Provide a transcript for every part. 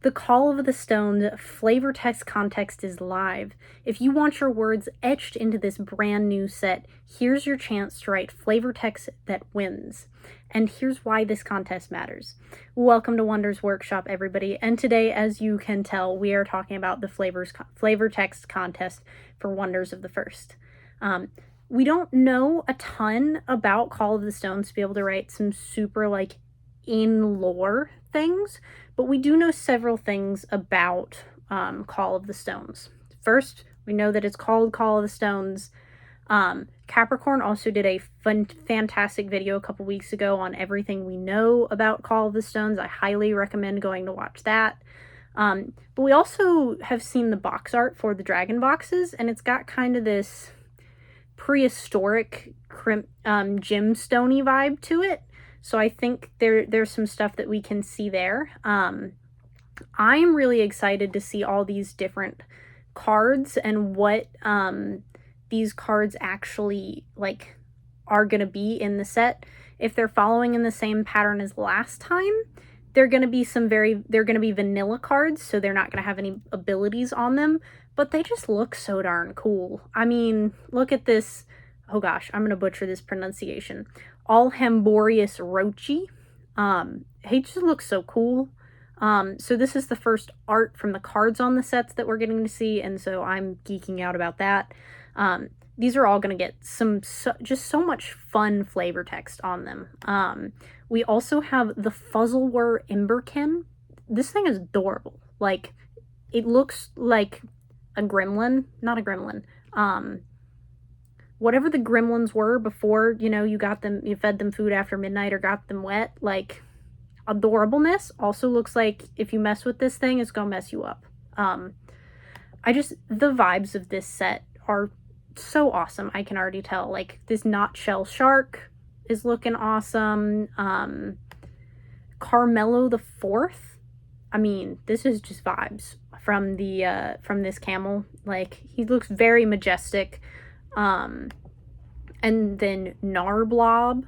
The Call of the Stone flavor text contest is live. If you want your words etched into this brand new set, here's your chance to write flavor text that wins. And here's why this contest matters. Welcome to Wonders Workshop, everybody. And today, as you can tell, we are talking about the flavor text contest for Wonders of the First. We don't know a ton about Call of the Stones to be able to write some super in lore things, but we do know several things about Call of the Stones. First, we know that it's called Call of the Stones. Capricorn also did a fantastic video a couple weeks ago on everything we know about Call of the Stones. I highly recommend going to watch that. But we also have seen the box art for the dragon boxes, and it's got kind of this prehistoric gemstone-y vibe to it. So I think there's some stuff that we can see there. I'm really excited to see all these different cards and what these cards actually are going to be in the set. If they're following in the same pattern as last time, they're going to be vanilla cards, so they're not going to have any abilities on them, but they just look so darn cool. I mean, look at this. Oh gosh, I'm going to butcher this pronunciation. Alhamborius Rochi. He just looks so cool. So this is the first art from the cards on the sets that we're getting to see, and so I'm geeking out about that. These are all going to get just so much fun flavor text on them. We also have the Fuzzlewur Emberkin. This thing is adorable. It looks like a gremlin. Not a gremlin. Whatever the gremlins were before, you fed them food after midnight or got them wet, adorableness. Also looks like if you mess with this thing, it's gonna mess you up. The vibes of this set are so awesome. I can already tell. This Notshell Shark is looking awesome. Carmelo the Fourth. I mean, this is just vibes from this camel. He looks very majestic. And then Narblob.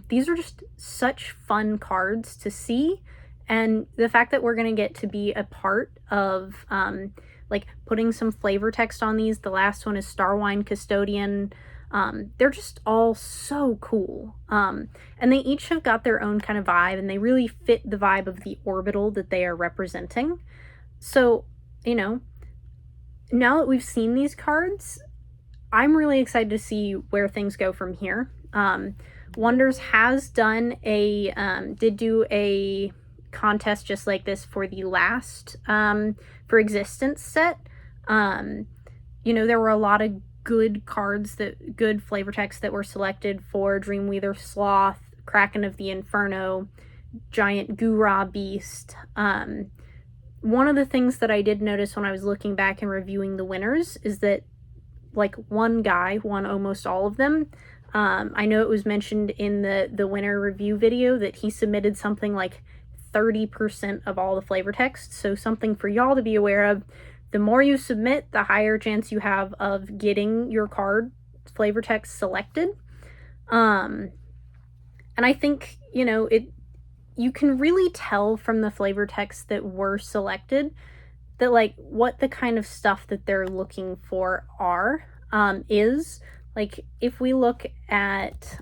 These are just such fun cards to see, and the fact that we're going to get to be a part of putting some flavor text on these. The last one is Starwine Custodian. They're just all so cool, and they each have got their own kind of vibe, and they really fit the vibe of the orbital that they are representing. So, now that we've seen these cards, I'm really excited to see where things go from here. Wonders has done did do a contest just like this for the last for Existence set. There were a lot of good cards, good flavor text that were selected for Dreamweaver Sloth, Kraken of the Inferno, Giant Gura Beast. One of the things that I did notice when I was looking back and reviewing the winners is that one guy won almost all of them. I know it was mentioned in the winner review video that he submitted something like 30% of all the flavor text. So something for y'all to be aware of. The more you submit, the higher chance you have of getting your card flavor text selected. And I think, you can really tell from the flavor texts that were selected that what the kind of stuff that they're looking for is if we look at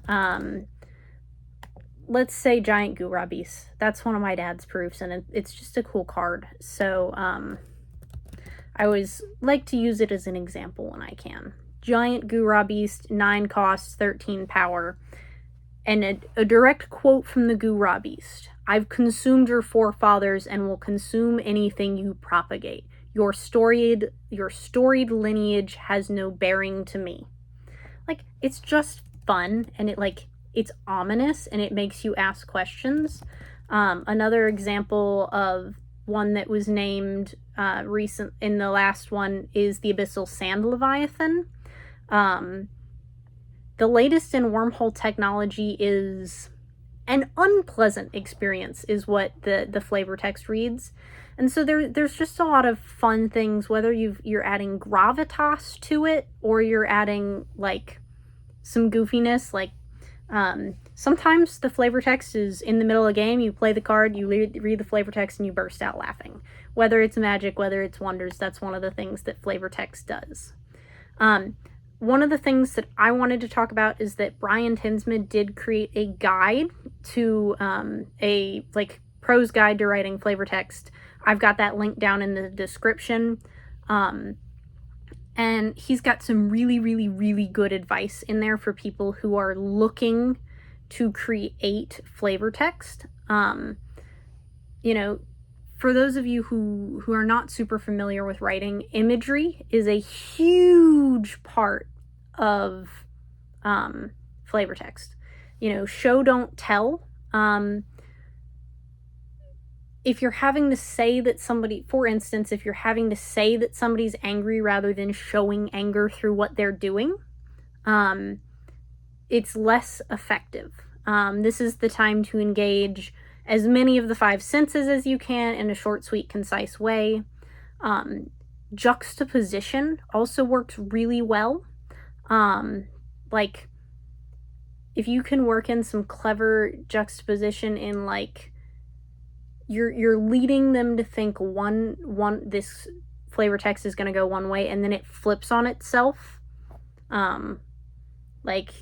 let's say Giant Gura Beast. That's one of my dad's proofs, and it's just a cool card. So I always like to use it as an example when I can. Giant Gura Beast, 9 costs, 13 power, and a direct quote from the Gura Beast. I've consumed your forefathers and will consume anything you propagate. Your storied lineage has no bearing to me. It's just fun, and it's ominous, and it makes you ask questions. Another example of one that was named recent in the last one is the Abyssal Sand Leviathan. The latest in wormhole technology is an unpleasant experience, is what the flavor text reads. And so there's just a lot of fun things, whether you're adding gravitas to it or you're adding some goofiness, Sometimes the flavor text is in the middle of the game, you play the card, you read the flavor text, and you burst out laughing. Whether it's magic, whether it's wonders, that's one of the things that flavor text does. One of the things that I wanted to talk about is that Brian Tinsman did create a guide to a prose guide to writing flavor text. I've got that link down in the description. And he's got some really, really, really good advice in there for people who are looking to create flavor text. You know, for those of you who are not super familiar with writing, imagery is a huge part of flavor text. You know, show, don't tell. If you're having to say that somebody, for instance, if you're having to say that somebody's angry rather than showing anger through what they're doing, it's less effective. This is the time to engage as many of the 5 senses as you can in a short, sweet, concise way. Juxtaposition also works really well. Like, if you can work in some clever juxtaposition in, like, you're leading them to think this flavor text is going to go one way, and then it flips on itself. Like,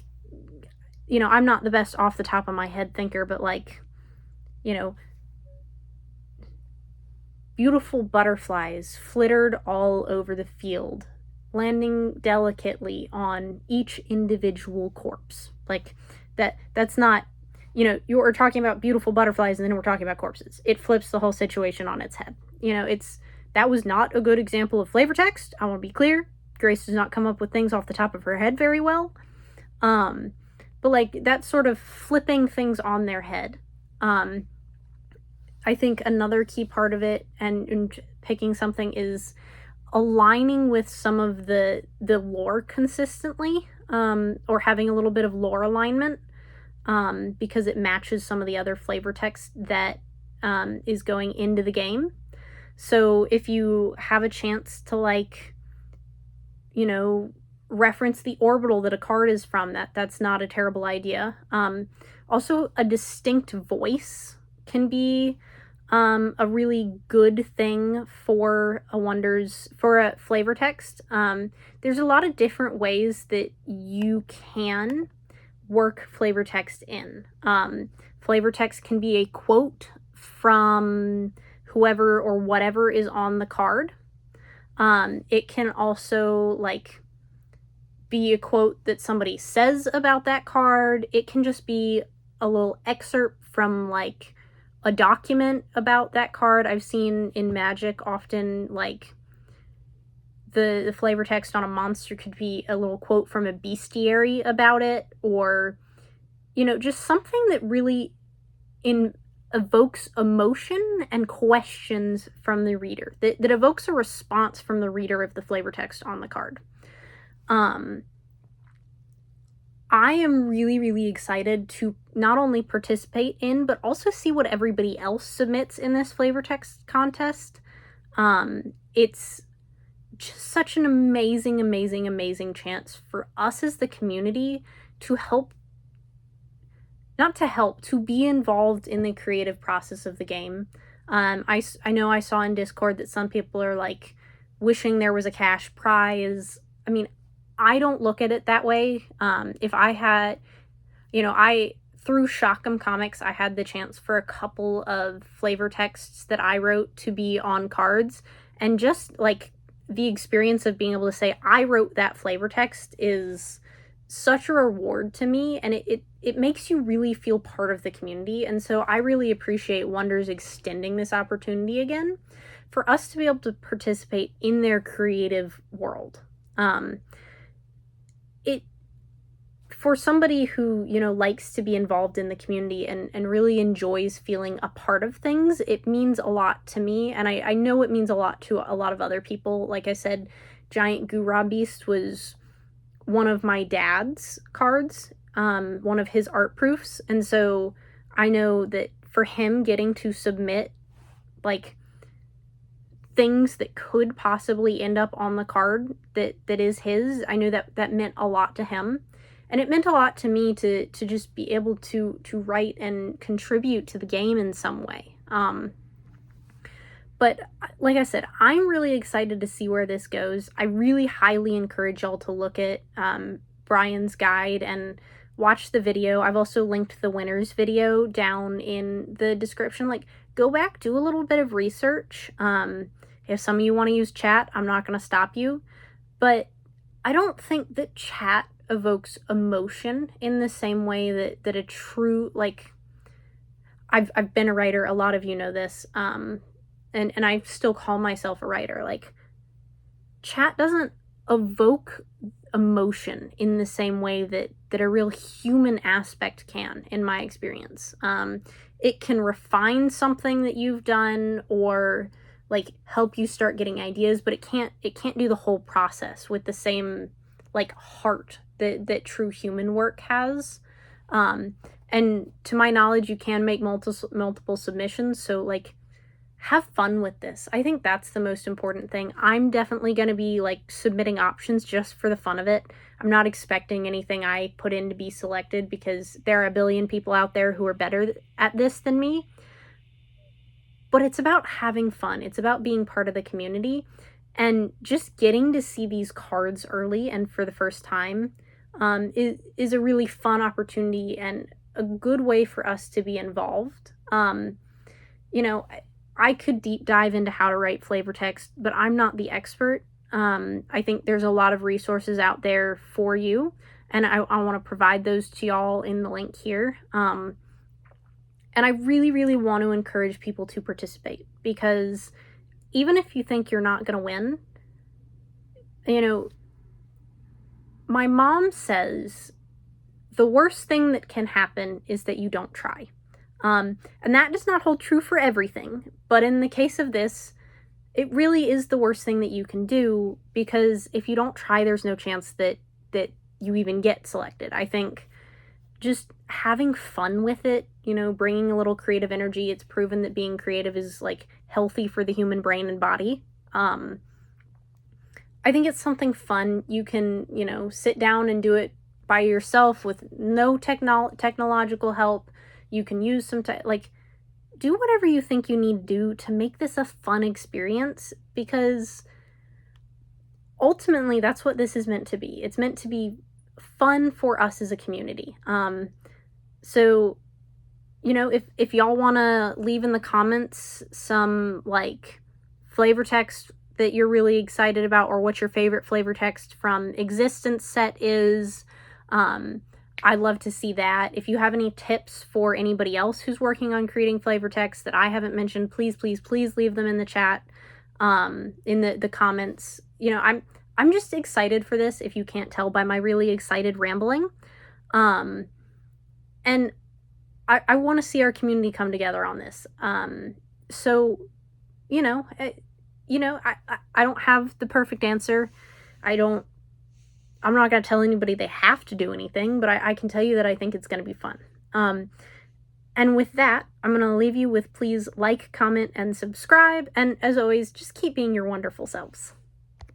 you know, I'm not the best off the top of my head thinker, but, like, you know, beautiful butterflies flittered all over the field, landing delicately on each individual corpse. Like, that's not, you know, you're talking about beautiful butterflies and then we're talking about corpses. It flips the whole situation on its head. You know, that was not a good example of flavor text. I want to be clear. Grace does not come up with things off the top of her head very well. But, like, that sort of flipping things on their head. I think another key part of it and picking something is aligning with some of the lore consistently, or having a little bit of lore alignment. Because it matches some of the other flavor text that is going into the game. So if you have a chance to, like, you know, reference the orbital that a card is from, that's not a terrible idea. Also, a distinct voice can be a really good thing for a flavor text. There's a lot of different ways that you can work flavor text in. Flavor text can be a quote from whoever or whatever is on the card. It can also, like, be a quote that somebody says about that card. It can just be a little excerpt from, like, a document about that card. I've seen in Magic often, like, the flavor text on a monster could be a little quote from a bestiary about it, or, you know, just something that really evokes emotion and questions from the reader, that evokes a response from the reader of the flavor text on the card. I am really, really excited to not only participate in, but also see what everybody else submits in this flavor text contest. It's just such an amazing, amazing, amazing chance for us as the community to to be involved in the creative process of the game. I know I saw in Discord that some people are, like, wishing there was a cash prize. I mean, I don't look at it that way. If I had, you know, through Shockham Comics, I had the chance for a couple of flavor texts that I wrote to be on cards, and just, like, the experience of being able to say I wrote that flavor text is such a reward to me, and it makes you really feel part of the community. And so I really appreciate Wonders extending this opportunity again for us to be able to participate in their creative world. For somebody who, you know, likes to be involved in the community and really enjoys feeling a part of things, it means a lot to me, and I know it means a lot to a lot of other people. Like I said, Giant Gura Beast was one of my dad's cards, one of his art proofs, and so I know that for him getting to submit, like, things that could possibly end up on the card that is his, I know that meant a lot to him. And it meant a lot to me to just be able to write and contribute to the game in some way. But like I said, I'm really excited to see where this goes. I really highly encourage y'all to look at Brian's guide and watch the video. I've also linked the winner's video down in the description. Like, go back, do a little bit of research. If some of you want to use chat, I'm not going to stop you. But I don't think that chat evokes emotion in the same way that a true, like, I've been a writer, a lot of you know this, and I still call myself a writer. Like, chat doesn't evoke emotion in the same way that a real human aspect can, in my experience. It can refine something that you've done, or like help you start getting ideas, but it can't do the whole process with the same like heart that true human work has. And to my knowledge, you can make multiple submissions, so like, have fun with this. I think that's the most important thing. I'm definitely going to be like submitting options just for the fun of it. I'm not expecting anything I put in to be selected, because there are a billion people out there who are better at this than me. But it's about having fun. It's about being part of the community, and just getting to see these cards early and for the first time is a really fun opportunity and a good way for us to be involved. You know, I could deep dive into how to write flavor text, but I'm not the expert. I think there's a lot of resources out there for you, and I want to provide those to y'all in the link here. And I really, really want to encourage people to participate, because even if you think you're not going to win, you know, my mom says the worst thing that can happen is that you don't try. And that does not hold true for everything, but in the case of this, it really is the worst thing that you can do, because if you don't try, there's no chance that you even get selected. I think just having fun with it, you know, bringing a little creative energy. It's proven that being creative is like healthy for the human brain and body. I think it's something fun. You can, you know, sit down and do it by yourself with no technological help. You can use some like, do whatever you think you need to do to make this a fun experience, because ultimately that's what this is meant to be. It's meant to be fun for us as a community. So, you know, if y'all want to leave in the comments some like flavor text that you're really excited about, or what your favorite flavor text from Existence set is, I'd love to see that. If you have any tips for anybody else who's working on creating flavor text that I haven't mentioned, please, please, please leave them in the chat, in the comments. You know, I'm just excited for this, if you can't tell by my really excited rambling. And I want to see our community come together on this. So, you know, I don't have the perfect answer. I'm not going to tell anybody they have to do anything, but I can tell you that I think it's going to be fun. And with that, I'm going to leave you with, please like, comment, and subscribe. And as always, just keep being your wonderful selves.